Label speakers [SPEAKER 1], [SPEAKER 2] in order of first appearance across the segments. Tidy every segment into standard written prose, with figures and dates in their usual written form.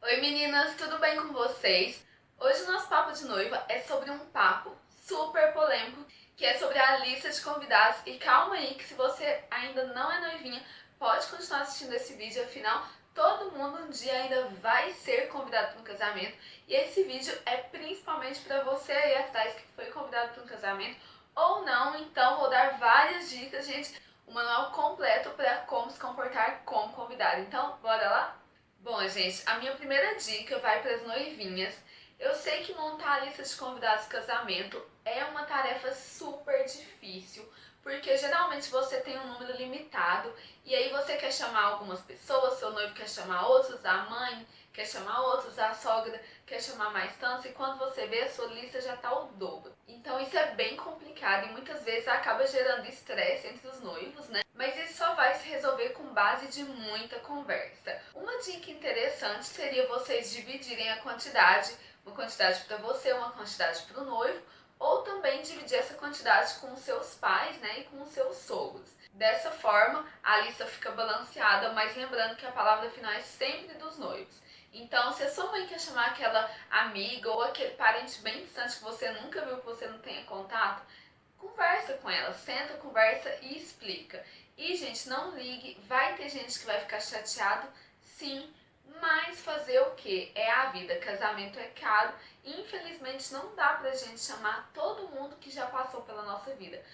[SPEAKER 1] Oi meninas, tudo bem com vocês? Hoje o nosso papo de noiva é sobre um papo super polêmico, que é sobre a lista de convidados. E calma aí que se você ainda não é noivinha, pode continuar assistindo esse vídeo, afinal todo mundo um dia ainda vai ser convidado para um casamento. E esse vídeo é principalmente para você aí atrás que foi convidado para um casamento ou não, então vou dar várias dicas, gente, um manual completo para como se comportar como convidado. Então, bora lá? Bom, gente, a minha primeira dica vai para as noivinhas. Eu sei que montar a lista de convidados de casamento é uma tarefa super difícil, porque geralmente você tem um número limitado e aí você quer chamar algumas pessoas, seu noivo quer chamar outros, a mãe quer chamar outros, a sogra quer chamar mais tantos, e quando você vê, a sua lista já está o dobro. Então isso é bem complicado e muitas vezes acaba gerando estresse entre os noivos, né? Mas isso só vai se resolver com base de muita conversa. Uma dica interessante seria vocês dividirem a quantidade, uma quantidade para você, uma quantidade para o noivo, ou também dividir essa quantidade com os seus pais, né, e com os seus sogros. Dessa forma, a lista fica balanceada, mas lembrando que a palavra final é sempre dos noivos. Então, se a sua mãe quer chamar aquela amiga ou aquele parente bem distante que você nunca viu, que você não tenha contato, conversa com ela, senta, conversa e explica. E, gente, não ligue, vai ter gente que vai ficar chateado, sim, mas fazer o que? É a vida, casamento é caro e infelizmente não dá pra gente chamar todo mundo que já passou pela nossa vida.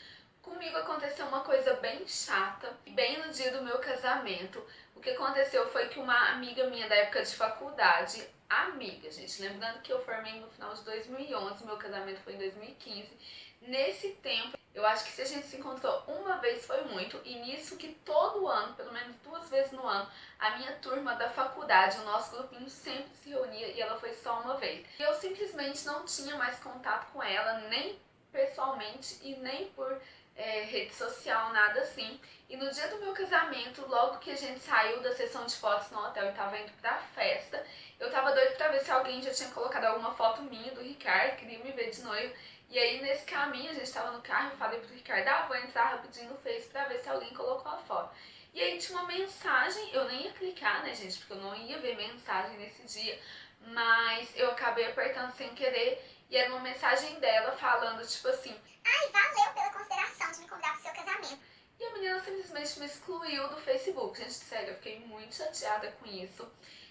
[SPEAKER 1] Comigo aconteceu uma coisa bem chata, bem no dia do meu casamento. O que aconteceu foi que uma amiga minha da época de faculdade, amiga, gente, lembrando que eu formei no final de 2011, meu casamento foi em 2015. Nesse tempo, eu acho que se a gente se encontrou uma vez foi muito, e nisso que todo ano, pelo menos 2 vezes no ano, a minha turma da faculdade, o nosso grupinho sempre se reunia e ela foi só uma vez. E eu simplesmente não tinha mais contato com ela, nem pessoalmente e nem por rede social, nada assim. E no dia do meu casamento, logo que a gente saiu da sessão de fotos no hotel e tava indo pra festa, eu tava doida pra ver se alguém já tinha colocado alguma foto minha do Ricardo, queria me ver de noivo. E aí nesse caminho, a gente tava no carro, eu falei pro Ricardo, vou entrar rapidinho no Face pra ver se alguém colocou a foto. E aí tinha uma mensagem, eu nem ia clicar, né, gente, porque eu não ia ver mensagem nesse dia, mas eu acabei apertando sem querer e era uma mensagem dela falando, tipo assim,
[SPEAKER 2] Ai, valeu pela consideração de me convidar pro seu casamento.
[SPEAKER 1] e a menina simplesmente me excluiu do Facebook. Gente, sério, eu fiquei muito chateada com isso.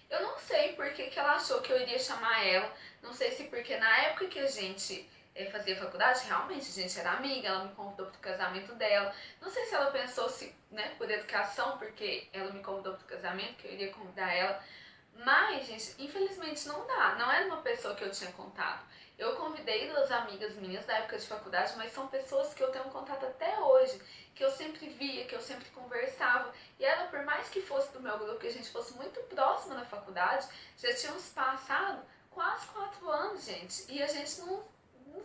[SPEAKER 1] Eu não sei por que ela achou que eu iria chamar ela. Não sei se porque na época que a gente fazia faculdade, realmente a gente era amiga, ela me convidou pro casamento dela. Não sei se ela pensou se, né, por educação, porque ela me convidou pro casamento, que eu iria convidar ela. Mas, gente, infelizmente não dá. Não era uma pessoa que eu tinha contato. Eu convidei 2 amigas minhas da época de faculdade, mas são pessoas que eu tenho contato até hoje, que eu sempre via, que eu sempre conversava. E ela, por mais que fosse do meu grupo, que a gente fosse muito próxima na faculdade, já tínhamos passado quase 4 anos, gente. E a gente não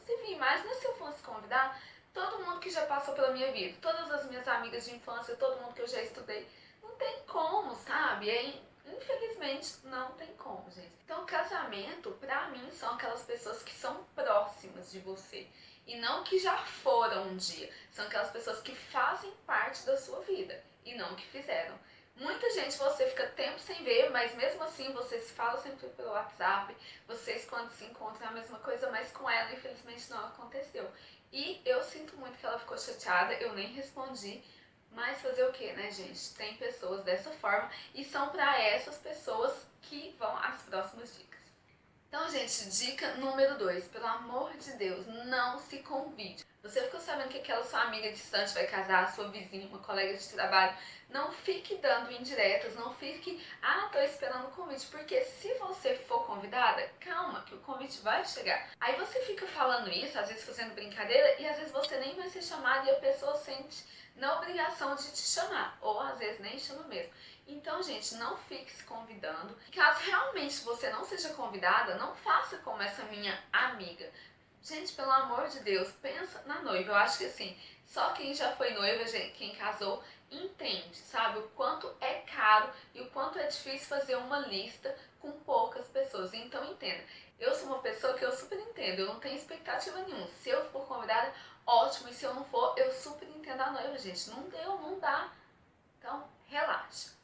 [SPEAKER 1] se via. Imagina se eu fosse convidar todo mundo que já passou pela minha vida, todas as minhas amigas de infância, todo mundo que eu já estudei. Não tem como, sabe? Infelizmente, não tem como, gente. Então, casamento, pra mim, são aquelas pessoas que são próximas de você. E não que já foram um dia. São aquelas pessoas que fazem parte da sua vida. E não que fizeram. Muita gente você fica tempo sem ver, mas mesmo assim você se fala sempre pelo WhatsApp. Vocês, quando se encontram, é a mesma coisa, mas com ela, infelizmente, não aconteceu. E eu sinto muito que ela ficou chateada, eu nem respondi. Mas fazer o que, né, gente? Tem pessoas dessa forma e são para essas pessoas que vão as próximas dicas. Então, gente, dica número 2, pelo amor de Deus, não se convide. Você ficou sabendo que aquela sua amiga distante vai casar, sua vizinha, uma colega de trabalho, não fique dando indiretas, não fique, tô esperando o convite, porque se você for convidada, calma, que o convite vai chegar. Aí você fica falando isso, às vezes fazendo brincadeira, e às vezes você nem vai ser chamada e a pessoa sente na obrigação de te chamar, ou às vezes nem chama mesmo. Então, gente, não fique se convidando. Caso realmente você não seja convidada, não faça como essa minha amiga. Gente, pelo amor de Deus, pensa na noiva. Eu acho que assim, só quem já foi noiva, quem casou, entende, sabe? O quanto é caro e o quanto é difícil fazer uma lista com poucas pessoas. Então, entenda. Eu sou uma pessoa que eu super entendo, eu não tenho expectativa nenhuma. Se eu for convidada, ótimo. E se eu não for, eu super entendo a noiva, gente. Não deu, não dá. Então, relaxa.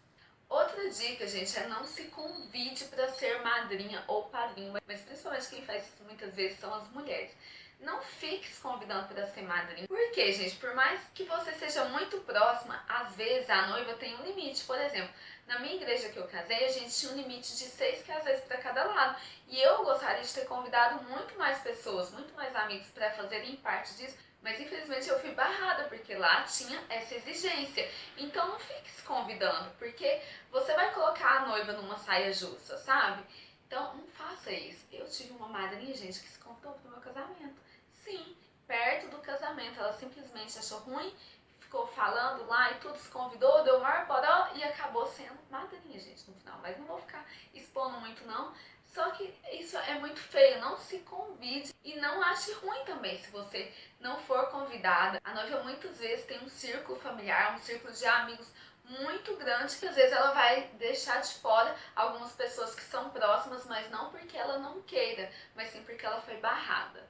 [SPEAKER 1] Outra dica, gente, é não se convide para ser madrinha ou padrinho, mas principalmente quem faz isso muitas vezes são as mulheres. Não fique se convidando para ser madrinha. Por quê, gente? Por mais que você seja muito próxima, às vezes a noiva tem um limite. Por exemplo, na minha igreja que eu casei, a gente tinha um limite de 6 casais para cada lado. E eu gostaria de ter convidado muito mais pessoas, muito mais amigos para fazerem parte disso. Mas infelizmente eu fui barrada, porque lá tinha essa exigência. Então não fique se convidando, porque você vai colocar a noiva numa saia justa, sabe? Então não faça isso. Eu tive uma madrinha, gente, que se convidou pro meu casamento. Sim, perto do casamento. Ela simplesmente achou ruim, ficou falando lá e tudo, se convidou, deu o maior poró e acabou sendo madrinha, gente, no final. Mas não vou ficar expondo muito, não. Só que isso é muito feio, não se convide e não ache ruim também se você não for convidada. A noiva muitas vezes tem um círculo familiar, um círculo de amigos muito grande, que às vezes ela vai deixar de fora algumas pessoas que são próximas, mas não porque ela não queira, mas sim porque ela foi barrada.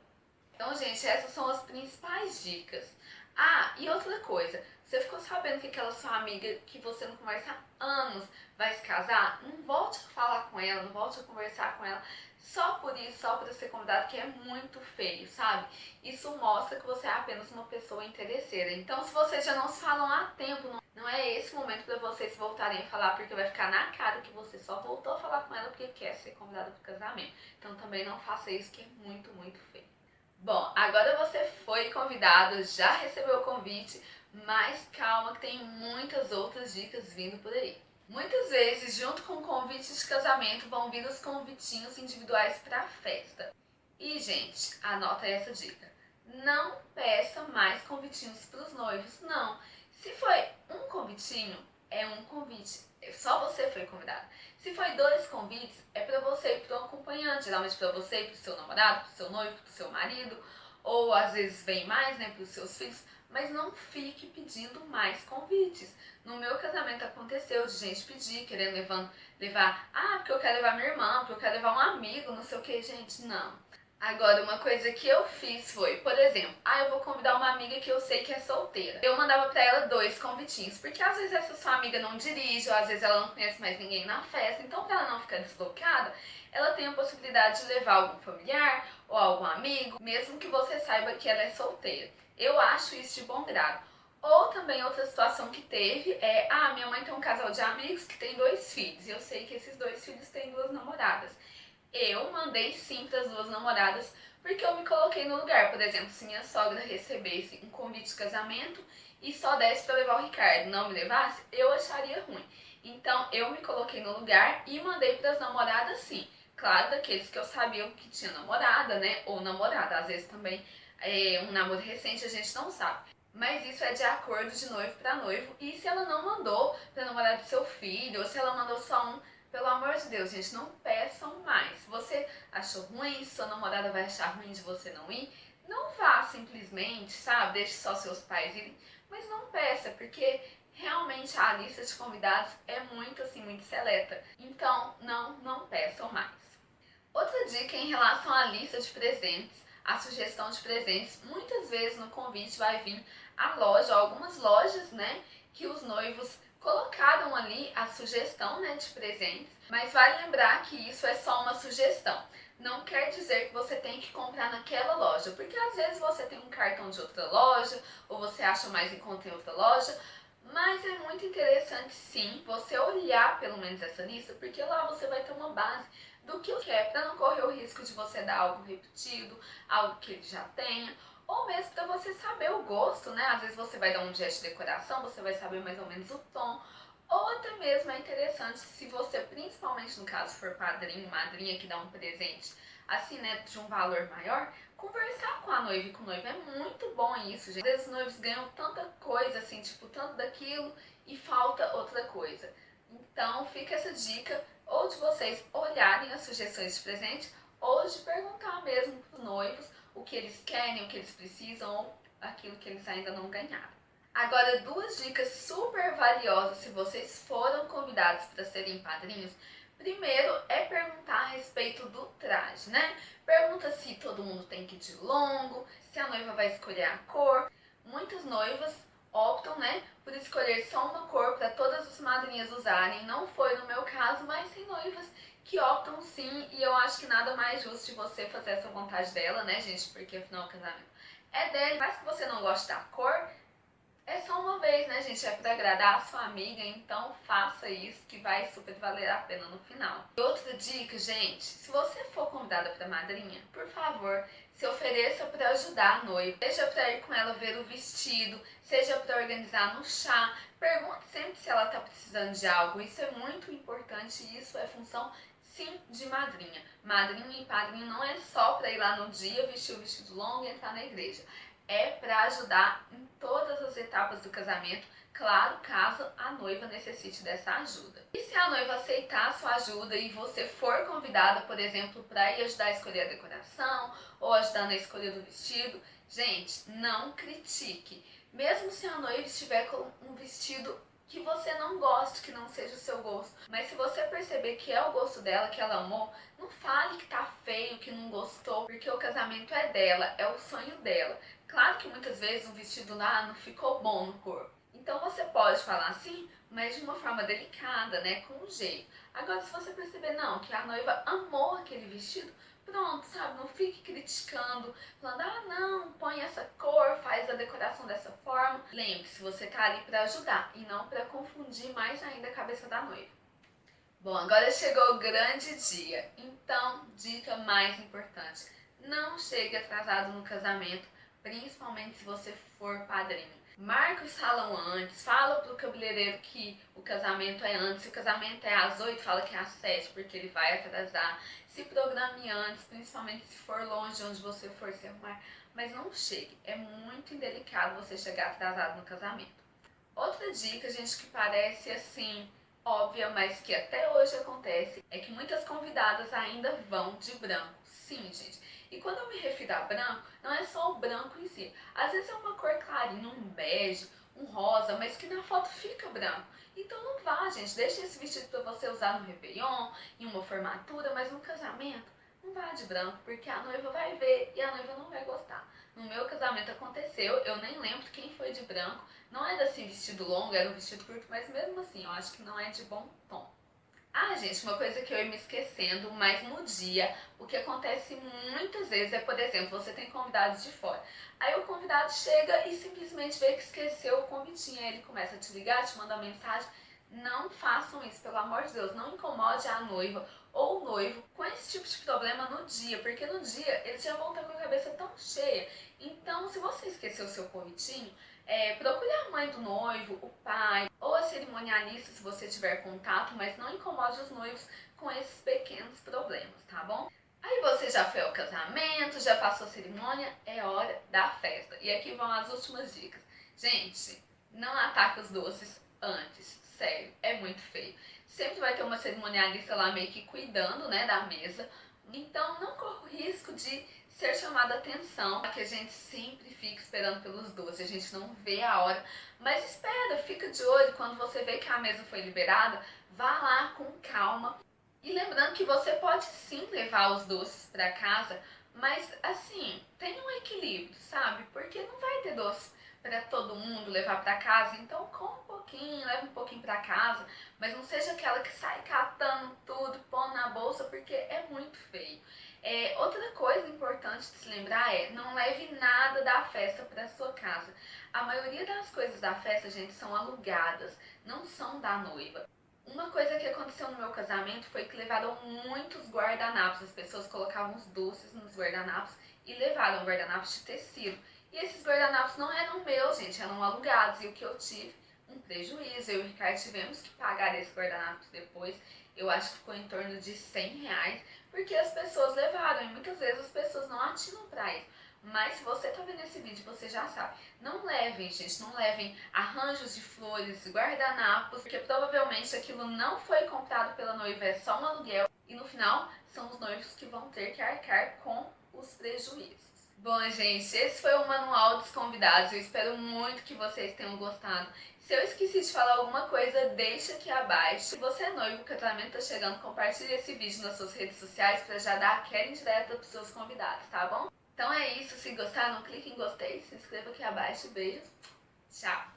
[SPEAKER 1] Então, gente, essas são as principais dicas. Ah, e outra coisa, você ficou sabendo que aquela sua amiga que você não conversa há anos vai se casar? Não volte a falar com ela, não volte a conversar com ela só por isso, só por ser convidado, que é muito feio, sabe? Isso mostra que você é apenas uma pessoa interesseira. Então, se vocês já não se falam há tempo, não é esse momento para vocês voltarem a falar, porque vai ficar na cara que você só voltou a falar com ela porque quer ser convidado para o casamento. Então, também não faça isso, que é muito, muito feio. Bom, agora você foi convidado, já recebeu o convite, mas calma que tem muitas outras dicas vindo por aí. Muitas vezes, junto com o convite de casamento, vão vir os convitinhos individuais para a festa. E, gente, anota essa dica. Não peça mais convitinhos para os noivos, não. Se foi um convitinho, é um convite. Só você foi convidado. Se foi 2 convites, é para você e para o acompanhante. Geralmente para você e para o seu namorado, para o seu noivo, para o seu marido. Ou às vezes vem mais, né, para os seus filhos. Mas não fique pedindo mais convites. No meu casamento aconteceu de gente pedir, querendo levar, porque eu quero levar minha irmã, porque eu quero levar um amigo, não sei o que, gente, não. Agora, uma coisa que eu fiz foi, por exemplo, eu vou convidar uma amiga que eu sei que é solteira. Eu mandava pra ela 2 convitinhos, porque às vezes essa sua amiga não dirige, ou às vezes ela não conhece mais ninguém na festa, então pra ela não ficar deslocada, ela tem a possibilidade de levar algum familiar ou algum amigo, mesmo que você saiba que ela é solteira. Eu acho isso de bom grado. Ou também outra situação que teve é, minha mãe tem um casal de amigos que tem 2 filhos, e eu sei que esses 2 filhos têm 2 namoradas. Eu mandei sim para as 2 namoradas, porque eu me coloquei no lugar. Por exemplo, se minha sogra recebesse um convite de casamento e só desse para levar o Ricardo, não me levasse, eu acharia ruim. Então eu me coloquei no lugar e mandei para as namoradas sim. Claro, daqueles que eu sabia que tinha namorada, né? Ou namorada, às vezes também um namoro recente a gente não sabe. Mas isso é de acordo de noivo para noivo. E se ela não mandou para namorada do seu filho, ou se ela mandou só um, pelo amor de Deus, gente, não peçam mais. Se você achou ruim, se sua namorada vai achar ruim de você não ir, não vá simplesmente, sabe? Deixe só seus pais irem, mas não peça, porque realmente a lista de convidados é muito, assim, muito seleta. Então, não peçam mais. Outra dica em relação à lista de presentes, a sugestão de presentes, muitas vezes no convite vai vir a loja, algumas lojas, né, que os noivos colocaram ali a sugestão, né, de presentes, mas vale lembrar que isso é só uma sugestão. Não quer dizer que você tem que comprar naquela loja, porque às vezes você tem um cartão de outra loja, ou você acha mais em conta em outra loja, mas é muito interessante sim você olhar pelo menos essa lista, porque lá você vai ter uma base do que quer, para não correr o risco de você dar algo repetido, algo que ele já tenha, ou mesmo para você saber o gosto, né? Às vezes você vai dar um gesto de decoração, você vai saber mais ou menos o tom, ou até mesmo é interessante se você, principalmente no caso for padrinho, madrinha que dá um presente assim, né, de um valor maior, conversar com a noiva e com o noivo. É muito bom isso, gente. Às vezes os noivos ganham tanta coisa, assim, tipo, tanto daquilo e falta outra coisa. Então fica essa dica, ou de vocês olharem as sugestões de presente, ou de perguntar mesmo para os noivos o que eles querem, o que eles precisam, ou aquilo que eles ainda não ganharam. Agora, 2 dicas super valiosas se vocês foram convidados para serem padrinhos. Primeiro é perguntar a respeito do traje, né? Pergunta se todo mundo tem que ir de longo, se a noiva vai escolher a cor. Muitas noivas optam, né, por escolher só uma cor para todas as madrinhas usarem. Não foi no meu caso, mas tem noivas que optam sim, e eu acho que nada mais justo de você fazer essa vontade dela, né, gente? Porque afinal o casamento é dele. Mas que você não goste da cor, é só uma vez, né, gente? É pra agradar a sua amiga, então faça isso que vai super valer a pena no final. E outra dica, gente, se você for convidada pra madrinha, por favor, se ofereça pra ajudar a noiva. Seja pra ir com ela ver o vestido, seja pra organizar no chá. Pergunte sempre se ela tá precisando de algo. Isso é muito importante e isso é função, sim, de madrinha. Madrinha e padrinho não é só pra ir lá no dia, vestir o vestido longo e entrar na igreja. É para ajudar em todas as etapas do casamento, claro, caso a noiva necessite dessa ajuda. E se a noiva aceitar a sua ajuda e você for convidada, por exemplo, para ir ajudar a escolher a decoração ou ajudar na escolha do vestido, gente, não critique. Mesmo se a noiva estiver com um vestido que você não goste, que não seja o seu gosto, mas se você perceber que é o gosto dela, que ela amou, não fale que tá feio, que não gostou, porque o casamento é dela, é o sonho dela. Claro que muitas vezes um vestido lá não ficou bom no corpo, então você pode falar assim, mas de uma forma delicada, né, com jeito. Agora, se você perceber não, que a noiva amou aquele vestido, pronto, sabe, não fique criticando, falando, ah não, põe essa cor, faz a decoração dessa forma. Lembre-se, você tá ali para ajudar e não para confundir mais ainda a cabeça da noiva. Bom, agora chegou o grande dia, então, dica mais importante, não chegue atrasado no casamento, principalmente se você for padrinho. Marca o salão antes, fala pro cabeleireiro que o casamento é antes, se o casamento é às 8, fala que é às 7, porque ele vai atrasar. Se programe antes, principalmente se for longe onde você for se arrumar, mas não chegue, é muito indelicado você chegar atrasado no casamento. Outra dica, gente, que parece assim óbvia, mas que até hoje acontece, é que muitas convidadas ainda vão de branco. Sim, gente. E quando eu me refiro a branco, não é só o branco em si. Às vezes é uma cor clarinha, um bege, um rosa, mas que na foto fica branco. Então não vá, gente. Deixa esse vestido para você usar no Réveillon, em uma formatura, mas no casamento, não vá de branco, porque a noiva vai ver e a noiva não vai gostar. No meu casamento aconteceu, eu nem lembro quem foi de branco. Não era assim vestido longo, era um vestido curto, mas mesmo assim, eu acho que não é de bom tom. Ah, gente, uma coisa que eu ia me esquecendo, mas no dia, o que acontece muitas vezes é, por exemplo, você tem convidados de fora. Aí o convidado chega e simplesmente vê que esqueceu o convitinho, aí ele começa a te ligar, te manda mensagem. Não façam isso, pelo amor de Deus, não incomode a noiva ou o noivo com esse tipo de problema no dia, porque no dia eles já vão estar com a cabeça tão cheia. Então, se você esqueceu o seu convitinho, procure a mãe do noivo, o pai ou a cerimonialista se você tiver contato, mas não incomode os noivos com esses pequenos problemas, tá bom? Aí você já foi ao casamento, já passou a cerimônia, é hora da festa. E aqui vão as últimas dicas. Gente, não ataque os doces antes, sério, é muito feio. Sempre vai ter uma cerimonialista lá meio que cuidando, né, da mesa. Então não corra o risco de ser chamada a atenção, que a gente sempre fica esperando pelos doces, a gente não vê a hora, mas espera, fica de olho, quando você vê que a mesa foi liberada, vá lá com calma. E lembrando que você pode sim levar os doces para casa, mas assim, tem um equilíbrio, sabe? Porque não vai ter doce para todo mundo levar para casa, então come um pouquinho, leva um pouquinho para casa, mas não seja aquela que sai catando tudo, pondo na bolsa, porque é muito feio. Outra coisa importante de se lembrar é, não leve nada da festa para sua casa. A maioria das coisas da festa, gente, são alugadas, não são da noiva. Uma coisa que aconteceu no meu casamento foi que levaram muitos guardanapos. As pessoas colocavam os doces nos guardanapos e levaram guardanapos de tecido. E esses guardanapos não eram meus, gente, eram alugados. E o que eu tive? Um prejuízo. Eu e o Ricardo tivemos que pagar esses guardanapos depois. Eu acho que ficou em torno de R$ 100, porque as pessoas levaram. E muitas vezes as pessoas não atinam pra isso. Mas se você tá vendo esse vídeo, você já sabe. Não levem, gente, não levem arranjos de flores, guardanapos, porque provavelmente aquilo não foi comprado pela noiva, é só um aluguel. E no final, são os noivos que vão ter que arcar com os prejuízos. Bom, gente, esse foi o Manual dos Convidados. Eu espero muito que vocês tenham gostado. Se eu esqueci de falar alguma coisa, deixa aqui abaixo. Se você é noivo, o casamento tá chegando, compartilhe esse vídeo nas suas redes sociais para já dar aquela indireta pros seus convidados, tá bom? Então é isso, se gostaram, clique em gostei, se inscreva aqui abaixo, beijos, tchau!